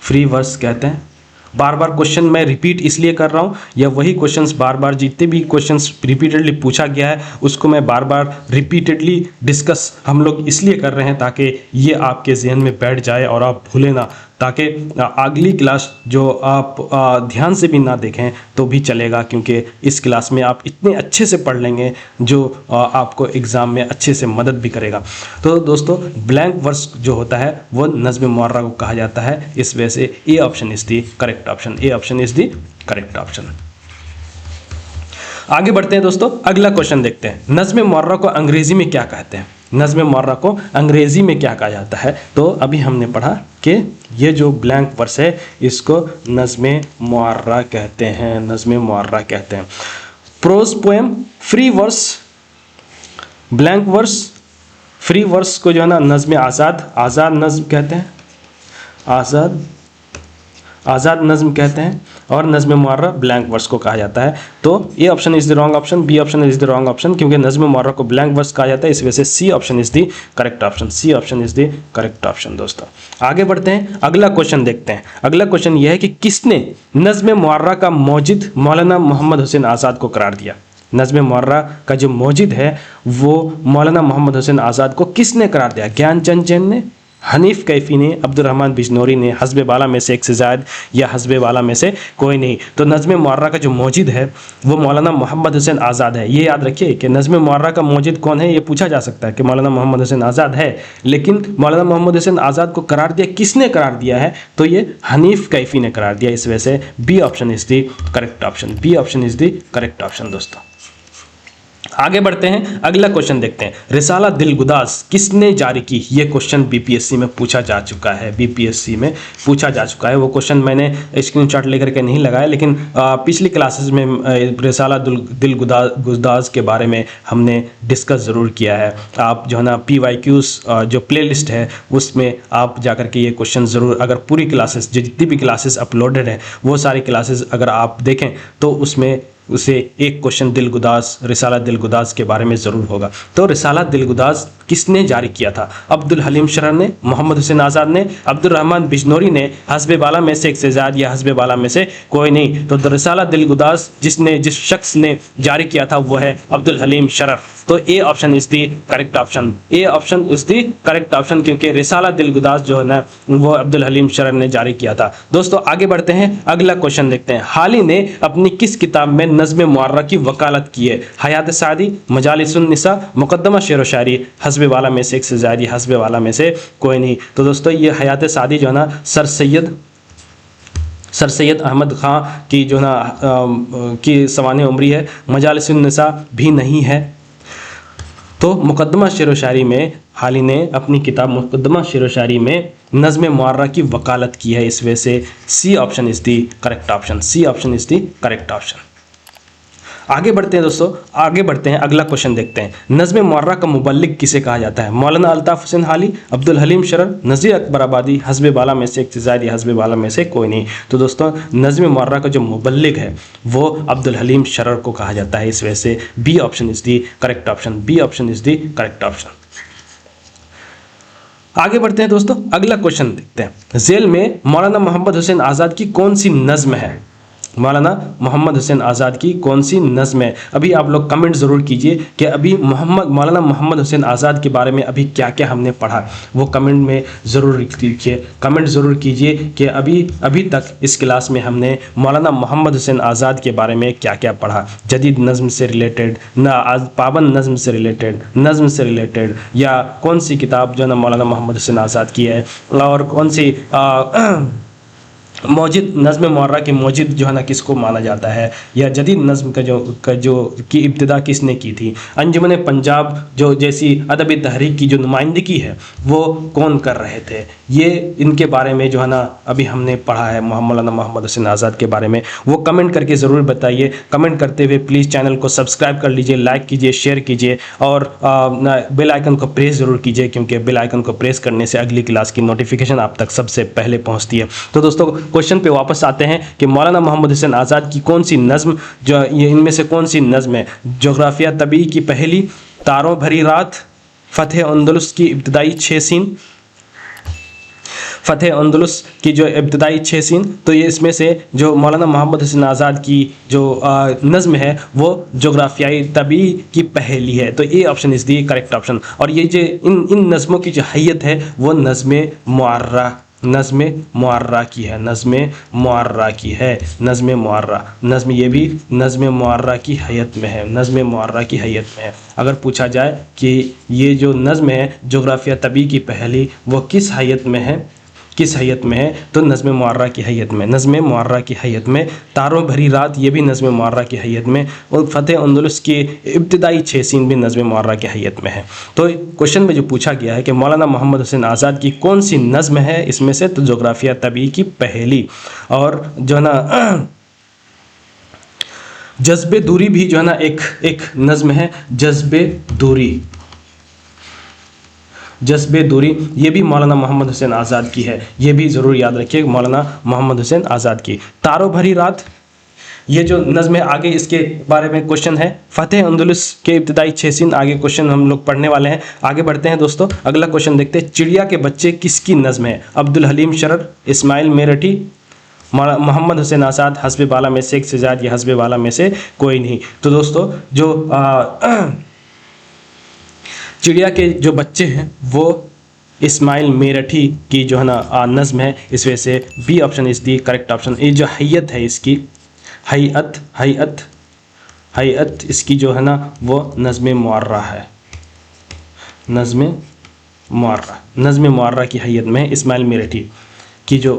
Speaker 1: फ्री वर्स कहते हैं। बार बार क्वेश्चन मैं रिपीट इसलिए कर रहा हूँ, या वही क्वेश्चंस बार बार जितने भी क्वेश्चंस रिपीटेडली पूछा गया है उसको मैं बार बार रिपीटेडली डिस्कस हम लोग इसलिए कर रहे हैं ताकि ये आपके जहन में बैठ जाए और आप भूलें ना, ताकि अगली क्लास जो आप ध्यान से भी ना देखें तो भी चलेगा, क्योंकि इस क्लास में आप इतने अच्छे से पढ़ लेंगे जो आपको एग्ज़ाम में अच्छे से मदद भी करेगा। तो दोस्तों ब्लैंक वर्स जो होता है वो नज़्म मुअर्रा को कहा जाता है। इस वजह से A option is the correct option. A option is the correct option. आगे बढ़ते हैं दोस्तों, अगला क्वेश्चन देखते हैं। नज़्म मुअर्रा को अंग्रेज़ी में क्या कहते हैं? नज़्म मुअर्रा को अंग्रेज़ी में क्या कहा जाता है? तो अभी हमने पढ़ा कि ये जो ब्लैंक वर्स है इसको नज़्म मुअर्रा कहते हैं। नज़्म मुअर्रा कहते हैं। Prose poem, free verse, blank verse, free verse को जो है ना नज़्म आज़ाद नज़्म कहते हैं। आज़ाद नज़्म कहते हैं, और नज़्म मुअर्रा ब्लैंक वर्स को कहा जाता है। तो A option is the wrong option. B option is the wrong option, क्योंकि नज़्म मुअर्रा को ब्लैंक वर्स कहा जाता है। इस वजह से C option is the correct option. C option is the correct option. दोस्तों आगे बढ़ते हैं, अगला क्वेश्चन देखते हैं। अगला क्वेश्चन यह है कि किसने नज़्म मुअर्रा का मौजिद मौलाना मोहम्मद हुसैन आज़ाद को करार दिया? नज़्म मुअर्रा का जो मौजिद है वो मौलाना मोहम्मद हुसैन आज़ाद को किसने करार दिया? ज्ञानचंद जैन ने, हनीफ कैफी ने, अब्दुर्रहमान बिजनौरी ने, हस्बे बाला में से एक से ज़ायद या हस्बे बाला में से कोई नहीं। तो नज़्म मुअर्रा का जो मौजिद है वो मौलाना मोहम्मद हुसैन आज़ाद है। ये याद रखिए कि नज़्म मुअर्रा का मौजिद कौन है, ये पूछा जा सकता है कि मौलाना मोहम्मद हुसैन आज़ाद है, लेकिन मौलाना मोहम्मद हुसैन आज़ाद को करार दिया किसने करार दिया है? तो ये हनीफ कैफी ने करार दिया। इस वजह से B option is the correct option. B option is the correct option. दोस्तों आगे बढ़ते हैं, अगला क्वेश्चन देखते हैं। रिसाला दिलगुदाज किसने जारी की? ये क्वेश्चन बीपीएससी में पूछा जा चुका है। बीपीएससी में पूछा जा चुका है। वो क्वेश्चन मैंने स्क्रीनशॉट लेकर के नहीं लगाया, लेकिन पिछली क्लासेस में रिसाला दिलगुदाज के बारे में हमने डिस्कस ज़रूर किया है। आप जो है ना PYQs जो प्लेलिस्ट है उसमें आप जा कर के ये क्वेश्चन ज़रूर, अगर पूरी क्लासेस जितनी भी क्लासेस अपलोडेड हैं वो सारी क्लासेस अगर आप देखें तो उसमें उसे एक क्वेश्चन रिसाला दिलगुदाज के बारे में ज़रूर होगा। तो रिसाला दिलगुदाज किसने जारी किया था? अब्दुल हलीम शरर ने, मोहम्मद हुसैन आज़ाद ने, अब्दुर्रहमान बिजनौरी ने, हस्बे बाला में से एक से ज़्यादा या हस्बे बाला में से कोई नहीं। तो रिसाला दिलगुदाज जिस शख्स ने जारी किया था वो है अब्दुल हलीम शरर। तो A option is the correct option. A option is the correct option, क्योंकि रिसाला दिलगुदाज जो है ना वो अब्दुल हलीम शरर ने जारी किया था। दोस्तों आगे बढ़ते हैं, अगला क्वेश्चन देखते हैं। हाली ने अपनी किस किताब में नज़्म मुअर्रा की वकालत की है? हयात सादी, मजालिसुन निसा, मुकद्दमा शेर व शायरी, हस्ब हस्बे वाला में से एक से ज़ायद, हस्बे वाला में से कोई नहीं। तो दोस्तों ये हयात सादी जो है ना सर सैयद अहमद ख़ां की जो है ना की सवाने उम्री है, मजालिसुन निसा भी नहीं है। तो मुकद्दमा शेर व शायरी में हाली ने अपनी किताब मुकद्दमा शेर व शायरी में नज़्म मुअर्रा की वकालत की है, इस वजह से C option is the correct option, C option is the correct option. आगे बढ़ते हैं दोस्तों, आगे बढ़ते हैं, अगला क्वेश्चन देखते हैं। नज़्म मुअर्रा का मुबल्लिग किसे कहा जाता है? मौलाना अल्ताफ़ हुसैन हाली, अब्दुल हलीम शरर, नज़ीर अकबर आबादी, हस्बे बाला में से एक से ज़ायद, हस्बे बाला में से कोई नहीं। तो दोस्तों नज़्म मुअर्रा का जो मुबल्लिग है वो अब्दुल हलीम शरर को कहा जाता है, इस वजह से B option is the correct option, B option is the correct option. आगे बढ़ते हैं दोस्तों, अगला क्वेश्चन देखते हैं। झेल में मौलाना मोहम्मद हुसैन आज़ाद की कौन सी नज़्म है? मौलाना मोहम्मद हुसैन आज़ाद की कौन सी नज़्म है? अभी आप लोग कमेंट ज़रूर कीजिए कि अभी मौलाना मोहम्मद हुसैन आज़ाद के बारे में अभी क्या क्या हमने पढ़ा, वो कमेंट में ज़रूर लिखिए, कमेंट ज़रूर कीजिए कि अभी तक इस क्लास में हमने मौलाना मोहम्मद हुसैन आज़ाद के बारे में क्या क्या पढ़ा, जदीद नज़्म से रिलेटेड, पाबंद नज़्म से रिलेटेड, नज़्म से रिलेटेड, या कौन सी किताब जो है ना मौलाना मोहम्मद हुसैन आज़ाद की है, और कौन सी मौजिद नज़्म मुअर्रा की मौजिद जो है ना किसको माना जाता है, या जदीद नज़्म का जो की इब्तिदा किसने की थी, अंजुमन पंजाब जो जैसी अदबी तहरीक की जो नुमाइंदगी है वो कौन कर रहे थे, ये इनके बारे में जो है ना अभी हमने पढ़ा है मौलाना मोहम्मद हुसैन आज़ाद के बारे में। वो कमेंट करके ज़रूर बताइए। कमेंट करते हुए प्लीज़ चैनल को सब्सक्राइब कर लीजिए, लाइक कीजिए, शेयर कीजिए, और बेल आइकन को प्रेस ज़रूर कीजिए, क्योंकि बेल आइकन को प्रेस करने से अगली क्लास की नोटिफिकेशन आप तक सबसे पहले पहुँचती है। तो दोस्तों क्वेश्चन पे वापस आते हैं कि मौलाना मोहम्मद हुसैन आज़ाद की कौन सी नज़्म, जो ये इनमें से कौन सी नज़्म है? जोग्राफिया तबी की पहली, तारों भरी रात, फ़तेह अंदलुस की इब्तिदाई 6 सीन, फ़तेह अंदलुस की जो इब्तिदाई 6 सीन। तो ये इसमें से जो मौलाना मोहम्मद हुसैन आज़ाद की जो नज़्म है वो जोग्राफियाई तबी की पहली है। तो ये option is the correct option. और ये जो इन नज़्मों की जो हैयत है वो नज़्म मुअर्रा, नज़्म मुअर्रा की है, नज़्म मुअर्रा की है, नज़्म मुअर्रा, नज़्म ये भी नज़्म मुअर्रा की हैयत में है, नज़्म मुअर्रा की हैयत में है। अगर पूछा जाए कि ये जो नज़्म है जोग्राफिया तबी की पहली वो किस हैयत में है, किस हैयत में है, तो नज़्म मुअर्रा की हैयत में, नज़्म मुअर्रा की हैयत में। तारों भरी रात ये भी नज़्म मुअर्रा की हैयत में, और फ़तेह अंदलुस की इब्तिदाई 6 सीन भी नज़्म मुअर्रा की हैयत में है। तो क्वेश्चन में जो पूछा गया है कि मौलाना मोहम्मद हुसैन आज़ाद की कौन सी नज़्म है इसमें से, तो जोग्राफिया तबी की पहली। और जो है ना जज्बे दूरी भी जो है ना एक नज़्म है, जज्बे दूरी, जज्बे दूरी, ये भी मौलाना मोहम्मद हुसैन आज़ाद की है, ये भी ज़रूर याद रखिए मौलाना मोहम्मद हुसैन आज़ाद की। तारों भरी रात ये जो नज़्म है, आगे इसके बारे में क्वेश्चन है। फ़तेह अंदलुस के इब्तिदाई 6 सीन, आगे क्वेश्चन हम लोग पढ़ने वाले हैं। आगे बढ़ते हैं दोस्तों, अगला क्वेश्चन देखते हैं। चिड़िया के बच्चे किसकी नज़्म है? अब्दुल हलीम शरर, इस्माइल मेरठी, मोहम्मद हुसैन आज़ाद, हस्बे बाला में से एक से ज़ायद, या हस्बे बाला में से कोई नहीं। तो दोस्तों जो चिड़िया के जो बच्चे हैं वो इस्माइल मेरठी की जो है ना नज़्म है, इस वजह से B option is the correct option. ये जो हैयत है इसकी, हैयत इसकी जो है ना वो नज़्म मुअर्रा है, नज़्म मुअर्रा की हैयत में इस्माइल मेरठी की जो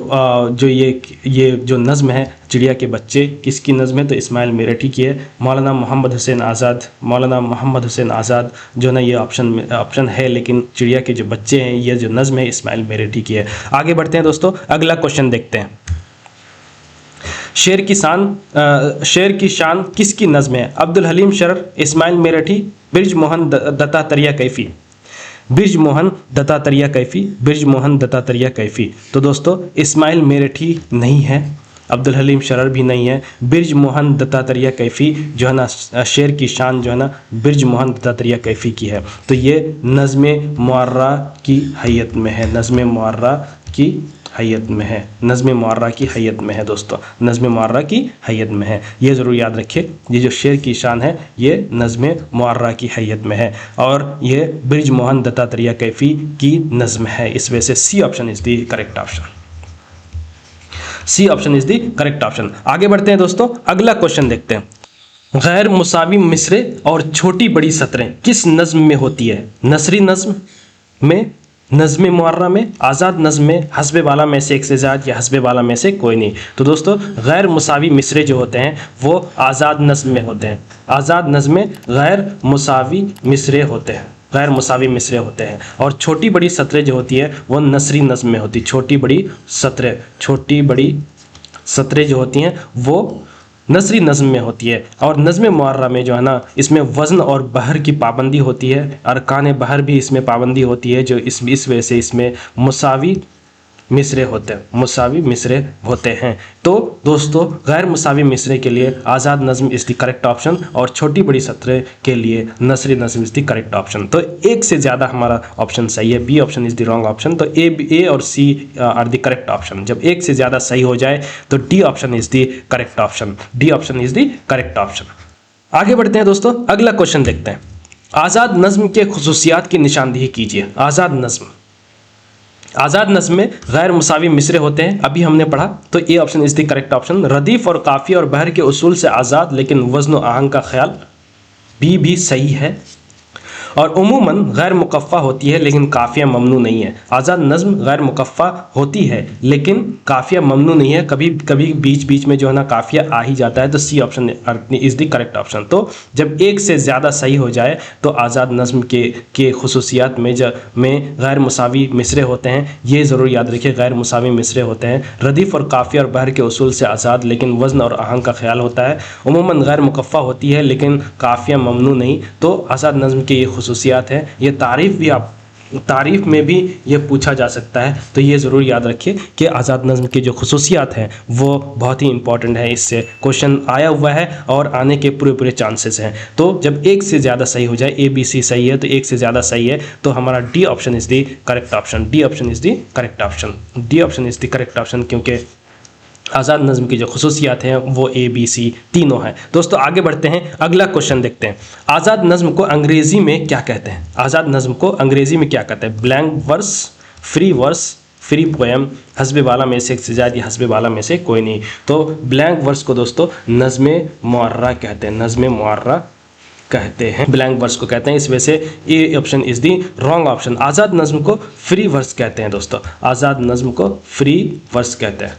Speaker 1: ये जो नज़्म है चिड़िया के बच्चे, किसकी नज़्म है? तो इस्माइल मेरठी की है। मौलाना मोहम्मद हुसैन आज़ाद जो ना ये ऑप्शन है, लेकिन चिड़िया के जो बच्चे हैं ये जो नज़्म है इस्माइल मेरठी की है। आगे बढ़ते हैं दोस्तों, अगला क्वेश्चन देखते हैं। शेर की शान किसकी नज़्म है? अब्दुल हलीम शरर, इस्माइल मेरठी, बिरज मोहन दत्तात्रेय कैफ़ी, बिरज मोहन दत्तात्रेय कैफ़ी। तो दोस्तों इस्माइल मेरठी नहीं है, अब्दुल हलीम शरर भी नहीं है, बिरज मोहन दत्तात्रेय कैफ़ी जो है ना शेर की शान जो है ना बिरज मोहन दत्तात्रेय कैफ़ी की है। तो ये नज़्म मुअर्रा की हैयत में है, नज़्म मुअर्रा की हैयत में है, नज़्म मुअर्रा की हैयत में है दोस्तों, नज़्म मुअर्रा की हैयत में है। ये ज़रूर याद रखिए, ये जो शेर की शान है ये नज़्म मुअर्रा की हैयत में है, और ये बिरज मोहन दत्तात्रेय कैफ़ी की नज़्म है, इस वजह से C option is the correct option, C option is the correct option. आगे बढ़ते हैं दोस्तों, अगला क्वेश्चन देखते हैं। गैर मुसावी मिसरे और छोटी बड़ी सतरें किस नज्म में होती है? नसरी नज्म में, नज्म मुअर्रा में, आज़ाद नज्म में, हस्ब बाला में से एक से ज़्यादा या हस्ब बाला में से कोई नहीं। तो दोस्तों गैर मुसावी मिसरे जो होते हैं वो आज़ाद नज्म में होते हैं। आज़ाद नज्म में गैर मुसावी मिसरे होते हैं, गैर मुसावी मिसरे होते हैं। और छोटी बड़ी सतरें जो होती है वो नसरी नज्म में होती है। छोटी बड़ी सतरें जो होती हैं वो नसरी नज़्म में होती है। और नज़्म मुअर्रा में जो है ना, इसमें वज़न और बहर की पाबंदी होती है, अरकान बहर भी इसमें पाबंदी होती है, जो इस वजह से इसमें मुसावी मिसरे होते हैं। तो दोस्तों गैर मुसावी मिसरे के लिए आज़ाद नज़्म इज़ द करेक्ट ऑप्शन और छोटी बड़ी सतरें के लिए नसरी नज़्म इज़ द करेक्ट ऑप्शन। तो एक से ज़्यादा हमारा ऑप्शन सही है, B option is the wrong option. तो ए और C are the correct option. जब एक से ज़्यादा सही हो जाए तो D option is the correct option, D option is the correct option. आगे बढ़ते हैं दोस्तों, अगला क्वेश्चन देखते हैं। आज़ाद नज़्म के खुसूसियात की निशानदेही कीजिए। आज़ाद नज़्म में गैर मुसावी मिसरे होते हैं, अभी हमने पढ़ा। तो A option is the correct option. रदीफ़ और काफ़िया और बहर के उसूल से आज़ाद लेकिन वज़न व आहंग का ख्याल, बी भी सही है। और उमूमन गैर मुकफ़ा होती है लेकिन काफ़िया ममनू नहीं है। आज़ाद नज़्म गैर मुकफ़ा होती है लेकिन काफ़िया ममनू नहीं है, कभी कभी बीच बीच में जो है ना काफ़िया आ ही जाता है। तो C option is the correct option. तो जब एक से ज़्यादा सही हो जाए तो आज़ाद नज़्म के खुसूसियात में गैर मुसावी मिसरे होते हैं। ये ज़रूर याद रखिए, गैर मुसावी मिसरे होते हैं। रदीफ़ और काफ़िया और बहर के उसूल से आज़ाद लेकिन वज़न और आहंग का ख्याल होता है। उमूमन गैर मुकफ़ा होती है लेकिन काफ़िया ममनू नहीं। तो आज़ाद नज़्म के ये खुसूसियात है। ये तारीफ़ में भी ये पूछा जा सकता है। तो ये ज़रूर याद रखिए कि आज़ाद नज़्म के जो खुसूसियात हैं वो बहुत ही इंपॉर्टेंट है, इससे क्वेश्चन आया हुआ है और आने के पूरे चांसेस हैं। तो जब एक से ज़्यादा सही हो जाए, ए बी सी सही है तो एक से ज़्यादा सही है, तो हमारा D option is the correct option, D option is the correct option, D option is the correct option, क्योंकि आज़ाद नज़्म की जो खुसूसियात हैं वो ए बी सी तीनों हैं। दोस्तों आगे बढ़ते हैं, अगला क्वेश्चन देखते हैं। आज़ाद नज़्म को अंग्रेज़ी में क्या कहते हैं? आज़ाद नज़्म को अंग्रेज़ी में क्या कहते हैं? Blank verse, free verse, free poem, हस्ब बाला में से एक से ज़्यादा या हस्ब बाला में से कोई नहीं। तो ब्लैंक वर्स को दोस्तों नज़्म मुअर्रा कहते हैं, नज़्म मुअर्रा कहते हैं, ब्लैंक वर्स को कहते हैं। इस वजह से A option is the wrong option. आज़ाद नज़्म को फ्री वर्स कहते हैं दोस्तों, आज़ाद नज़्म को फ्री वर्स कहते हैं,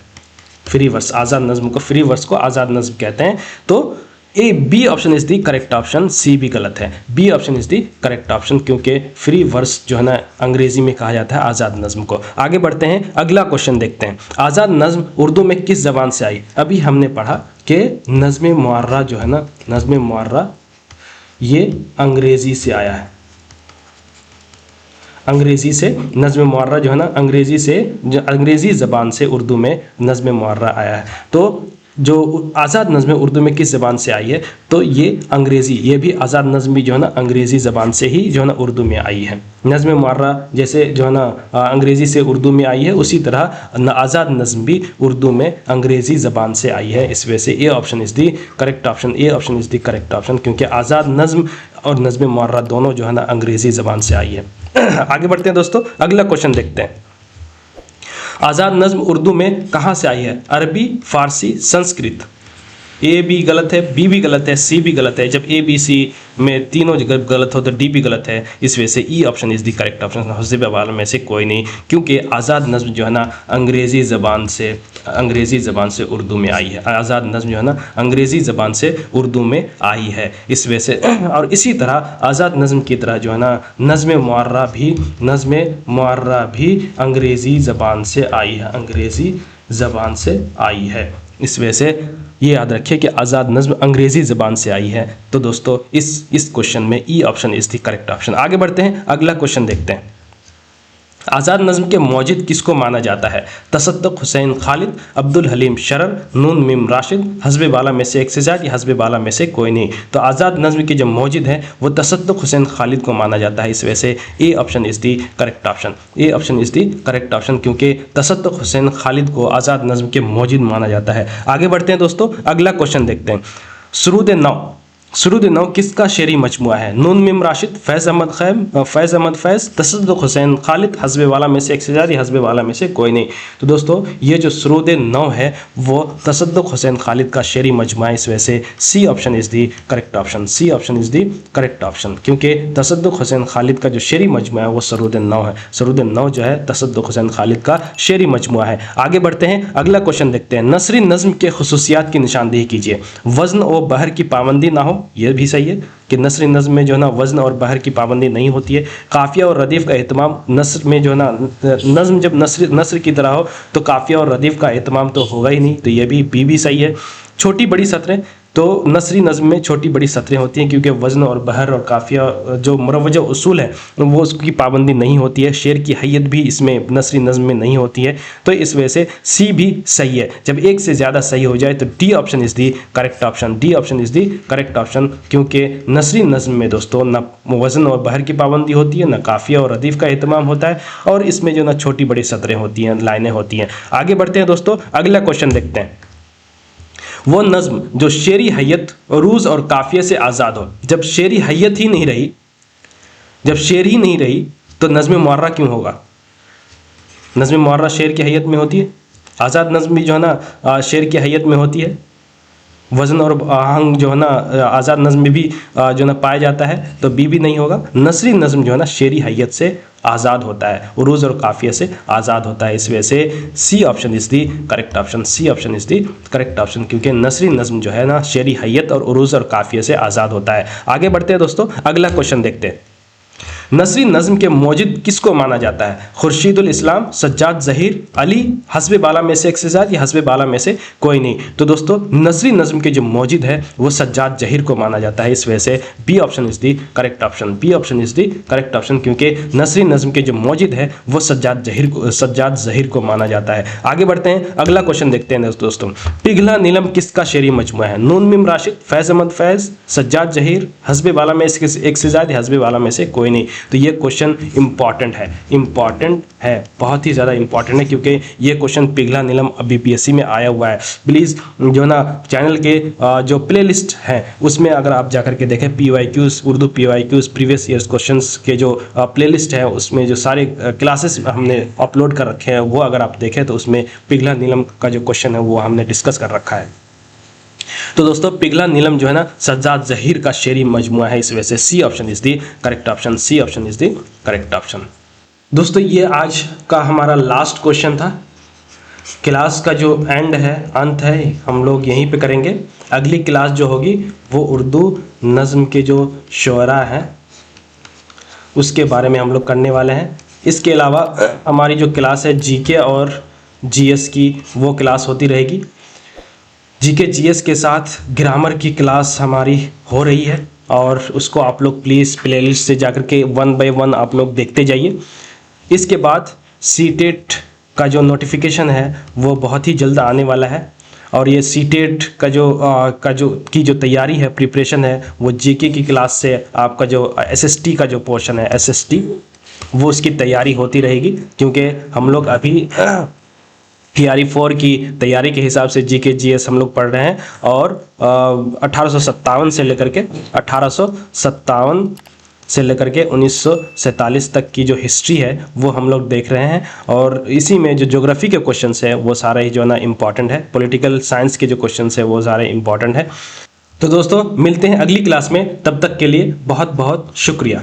Speaker 1: फ्री वर्स। आज़ाद नज़्म को फ्री वर्स को आज़ाद नज़्म कहते हैं। तो A B option is the correct option, C भी गलत है, B option is the correct option, क्योंकि फ्री वर्स जो है ना अंग्रेज़ी में कहा जाता है आज़ाद नज़्म को। आगे बढ़ते हैं, अगला क्वेश्चन देखते हैं। आज़ाद नज़्म उर्दू में किस ज़बान से आई? अभी हमने पढ़ा कि नज़्म मुअर्रा जो है ना, नज़्म मुअर्रा ये अंग्रेज़ी से आया है, अंग्रेज़ी से नज़्म मुअर्रा जो है ना अंग्रेज़ी ज़बान से उर्दू में नज़्म मुअर्रा आया है। तो जो आज़ाद नज़्म उर्दू में किस ज़बान से आई है? तो ये अंग्रेज़ी, ये भी आज़ाद नज़्म भी जो है ना अंग्रेज़ी ज़बान से ही जो है ना उर्दू में आई है। नज़्म मुअर्रा जैसे जो है ना अंग्रेज़ी से उर्दू में आई है, उसी तरह आज़ाद नज़्म भी उर्दू में अंग्रेज़ी ज़बान से आई है। इस वजह से A option is the correct option, A option is the correct option, क्योंकि आज़ाद नज़्म और नज़्म मुअर्रा दोनों जो है ना अंग्रेज़ी ज़बान से आई है। आगे बढ़ते हैं दोस्तों, अगला क्वेश्चन देखते हैं। आज़ाद नज़्म उर्दू में कहाँ से आई है? अरबी, फ़ारसी, संस्कृत। ए भी गलत है, बी भी गलत है, सी भी गलत है। जब ए बी सी में तीनों जगह गलत हो तो डी भी गलत है। इस वजह से E option is the correct option, हस्ब बाला में से कोई नहीं, क्योंकि आज़ाद नज़्म जो है ना अंग्रेज़ी ज़बान से उर्दू में आई है। आज़ाद नज़्म जो है ना अंग्रेज़ी ज़बान से उर्दू में आई है। इस वजह से और इसी तरह आज़ाद नज़्म की तरह जो है ना नज़्म मुअर्रा भी अंग्रेज़ी ज़बान से आई है, अंग्रेज़ी ज़बान से आई है। इस वजह से ये याद रखिए कि आज़ाद नज़्म अंग्रेज़ी ज़बान से आई है। तो दोस्तों इस क्वेश्चन में ई option is the correct option. आगे बढ़ते हैं, अगला क्वेश्चन देखते हैं। आज़ाद नज़्म के मौजिद किसको माना जाता है? तसद्दुक़ हुसैन खालिद, अब्दुल हलीम शरर, नून मीम राशिद, हस्ब बाला में से एक से ज़्यादा या हस्ब बाला में से कोई नहीं। तो आज़ाद नज़्म के जो मौजिद है वो तसद्दुक़ हुसैन खालिद को माना जाता है। इस वजह से A option is the correct option, A option is the correct option, क्योंकि तसद्दुक़ हुसैन खालिद को आज़ाद नज़्म के मौजिद माना जाता है। आगे बढ़ते हैं दोस्तों, अगला क्वेश्चन देखते हैं। सुरूद नौ सुरूद नौ किसका शेरी मजमुआ है? नून मीम राशिद, फैज़ अहमद फैज़, तसद्दुक़ हुसैन खालिद, हस्बे वाला में से एक से ज़्यादा, हस्बे वाला में से कोई नहीं। तो दोस्तों ये जो सुरूद नौ है वो तसद्दुक़ हुसैन खालिद का शेरी मजमुआ है, इस वजह से C option is the correct option, C option is the correct option, क्योंकि तसद्दुक़ हुसैन खालिद का जो शेरी मजमुआ है वो सुरूद नौ है। सुरूद नौ जो है तसद्दुक़ हुसैन खालिद का शेरी मजमुआ है। आगे बढ़ते हैं, अगला क्वेश्चन देखते हैं। नसरी नज़्म के खुसूसियात की निशानदेही कीजिए। वज़न और बहर की पाबंदी ना हो, यह भी सही है कि नसरी नज़्म में जो है ना वज़न और बहर की पाबंदी नहीं होती है। काफ़िया और रदीफ़ का एहतमाम, नस्र में जो है ना नज़्म जब नसर की तरह हो तो काफ़िया और रदीफ़ का एहतमाम तो होगा ही नहीं, तो ये भी सही है। छोटी बड़ी सतरें, तो नसरी नज़्म में छोटी बड़ी सतरें होती हैं क्योंकि वज़न और बहर और काफ़िया जो मुरवजा उसूल है वो उसकी पाबंदी नहीं होती है। शेर की हैयत भी इसमें नसरी नज़्म में नहीं होती है, तो इस वजह से सी भी सही है। जब एक से ज़्यादा सही हो जाए तो D option is the correct option, D option is the correct option, क्योंकि नसरी नज़्म में दोस्तों न वज़न और बहर की पाबंदी होती है, न काफ़िया और रदीफ़ का एहतमाम होता है, और इसमें जो ना छोटी बड़ी सतरें होती हैं, लाइनें होती हैं। आगे बढ़ते हैं दोस्तों, अगला क्वेश्चन देखते हैं। वो नज़्म जो शेरी हैयत, रूज़ और काफ़िये से आज़ाद हो। जब शेरी हैयत ही नहीं रही, जब शेर ही नहीं रही तो नज़्म मुअर्रा क्यों होगा? नज़्म मुअर्रा शेर की हैयत में होती है, आज़ाद नज़्म भी जो है ना शेर की हैयत में होती है। वज़न और आहंग जो है ना आज़ाद नज़्म में भी जो है ना पाया जाता है, तो बी भी नहीं होगा। नसरी नज़्म जो है ना शेरी हैयत से आज़ाद होता है, उरूज़ और काफ़िया से आज़ाद होता है, इस वजह से C option is the correct option, C option is the correct option, क्योंकि नसरी नज़्म जो है ना शेरी हैयत और उरूज़ और काफ़िया से आज़ाद होता है। आगे बढ़ते हैं दोस्तों, अगला क्वेश्चन देखते हैं। नसरी नज़्म के मौजिद किसको माना जाता है? खुर्शीदुल इस्लाम, सज्जाद ज़हीर, अली, हस्बे बाला में से एक से ज़्यादा, या हस्बे बाला में से कोई नहीं। तो दोस्तों नसरी नज़्म के जो मौजिद है वो सज्जाद ज़हीर को माना जाता है, इस वजह से B option is the correct option, B option is the correct option, क्योंकि नसरी नज़्म के जो मौजिद है वो सज्जाद ज़हीर को माना जाता है। आगे बढ़ते हैं, अगला क्वेश्चन देखते हैं दोस्तों। पिघला नीलम किसका शेरी मजमुआ है? नून मीम राशिद, फैज़ अहमद फैज़, सज्जाद ज़हीर, हस्बे बाला में से एक से ज़्यादा, हस्बे बाला में से कोई नहीं। तो ये क्वेश्चन इंपॉर्टेंट है, बहुत ही ज़्यादा इंपॉर्टेंट है, क्योंकि ये क्वेश्चन पिघला नीलम बीपीएससी में आया हुआ है। प्लीज़ जो ना चैनल के जो प्लेलिस्ट है उसमें अगर आप जाकर के देखें, PYQs Urdu PYQs previous years questions के जो प्लेलिस्ट है उसमें जो सारे क्लासेस हमने अपलोड कर रखे हैं, वो अगर आप देखें तो उसमें पिघला नीलम का जो क्वेश्चन है वो हमने डिस्कस कर रखा है। तो दोस्तों पिघला नीलम जो है ना सज्जाद ज़हीर का शेरी मजमुआ है, इस वजह से C option is the correct option, C option is the correct option. दोस्तों ये आज का हमारा लास्ट क्वेश्चन था। क्लास का जो एंड है, अंत है, हम लोग यहीं पे करेंगे। अगली क्लास जो होगी वो उर्दू नज़्म के जो शुअरा हैं उसके बारे में हम लोग करने वाले हैं। इसके अलावा हमारी जो क्लास है जीके और जीएस की, वो क्लास होती रहेगी। जीके जीएस के साथ ग्रामर की क्लास हमारी हो रही है, और उसको आप लोग प्लीज़ प्लेलिस्ट से जाकर के 1 बाय 1 आप लोग देखते जाइए। इसके बाद सीटेट का जो नोटिफिकेशन है वो बहुत ही जल्द आने वाला है, और ये सीटेट का जो तैयारी है, प्रिपरेशन है, वो जीके की क्लास से आपका जो एसएसटी का जो पोर्शन है, एसएसटी, वो उसकी तैयारी होती रहेगी, क्योंकि हम लोग अभी TRE 4 की तैयारी के हिसाब से जीके जीएस हम लोग पढ़ रहे हैं, और 1857 से लेकर के 1947 तक की जो हिस्ट्री है वो हम लोग देख रहे हैं, और इसी में जो ज्योग्राफी के क्वेश्चंस है वो सारे ही जो है ना इम्पॉर्टेंट है। पॉलिटिकल साइंस के जो क्वेश्चंस है वो सारे इम्पॉर्टेंट है। तो दोस्तों मिलते हैं अगली क्लास में, तब तक के लिए बहुत बहुत शुक्रिया।